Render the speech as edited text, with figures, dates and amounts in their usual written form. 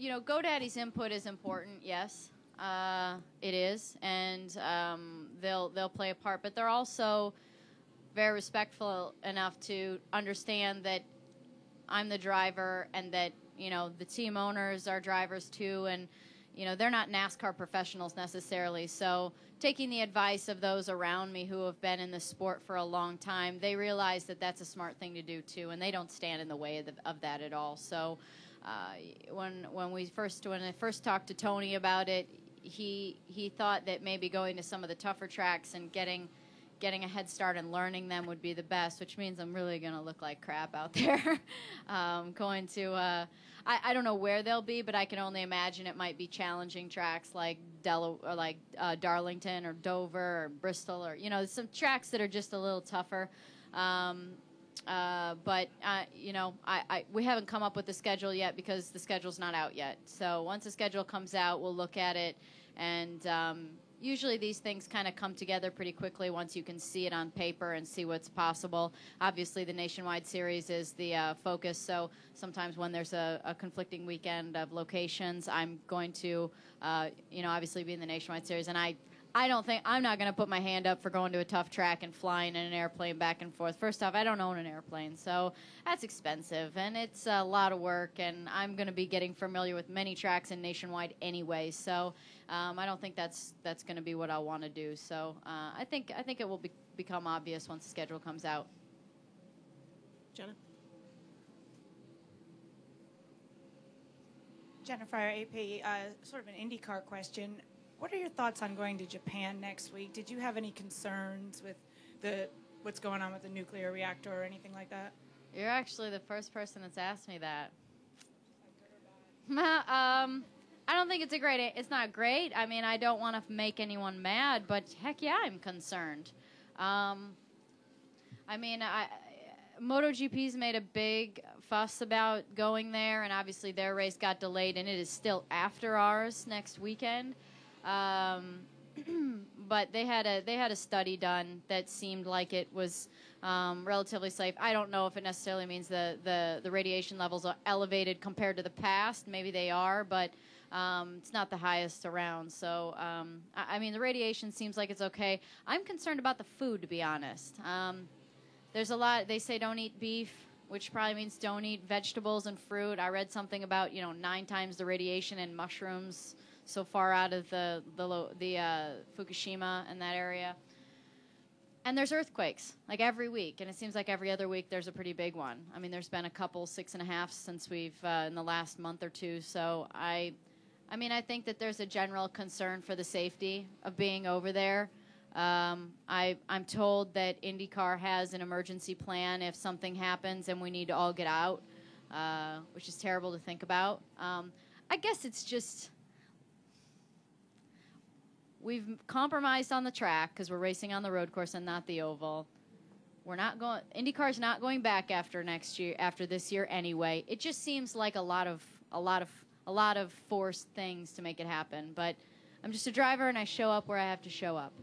you know, GoDaddy's input is important. Yes, it is, and they'll play a part. But they're also very respectful enough to understand that I'm the driver, and that, you know, the team owners are drivers too, and, you know, they're not NASCAR professionals necessarily. So taking the advice of those around me who have been in the sport for a long time, they realize that that's a smart thing to do too, and they don't stand in the way of that at all. So when I first talked to Tony about it, he thought that maybe going to some of the tougher tracks and getting a head start and learning them would be the best, which means I'm really going to look like crap out there. Going to, I don't know where they'll be, but I can only imagine it might be challenging tracks like Darlington or Dover or Bristol, or, you know, some tracks that are just a little tougher. But you know, we haven't come up with the schedule yet because the schedule's not out yet. So once the schedule comes out, we'll look at it, and usually these things kind of come together pretty quickly once you can see it on paper and see what's possible. Obviously, the Nationwide Series is the focus, so sometimes when there's a conflicting weekend of locations, I'm going to, you know, obviously be in the Nationwide Series, and I'm not going to put my hand up for going to a tough track and flying in an airplane back and forth. First off, I don't own an airplane, so that's expensive, and it's a lot of work, and I'm going to be getting familiar with many tracks in Nationwide anyway, so I don't think that's going to be what I want to do. So I think it will become obvious once the schedule comes out. Jenna? Jennifer, AP, sort of an IndyCar question. What are your thoughts on going to Japan next week? Did you have any concerns with what's going on with the nuclear reactor or anything like that? You're actually the first person that's asked me that. I don't think it's not great. I mean, I don't want to make anyone mad, but heck yeah, I'm concerned. I mean, MotoGP's made a big fuss about going there, and obviously their race got delayed, and it is still after ours next weekend. But they had a study done that seemed like it was relatively safe. I don't know if it necessarily means the radiation levels are elevated compared to the past. Maybe they are, but it's not the highest around. So, I mean, the radiation seems like it's okay. I'm concerned about the food, to be honest. There's a lot. They say don't eat beef, which probably means don't eat vegetables and fruit. I read something about, 9 times the radiation in mushrooms so far out of the Fukushima and that area. And there's earthquakes, like every week, and it seems like every other week there's a pretty big one. I mean, there's been a couple 6.5 since we've in the last month or two. So I think that there's a general concern for the safety of being over there. I'm told that IndyCar has an emergency plan if something happens and we need to all get out, which is terrible to think about. I guess it's just we've compromised on the track because we're racing on the road course and not the oval. We're not going. IndyCar's not going back after this year anyway. It just seems like a lot of forced things to make it happen. But I'm just a driver and I show up where I have to show up.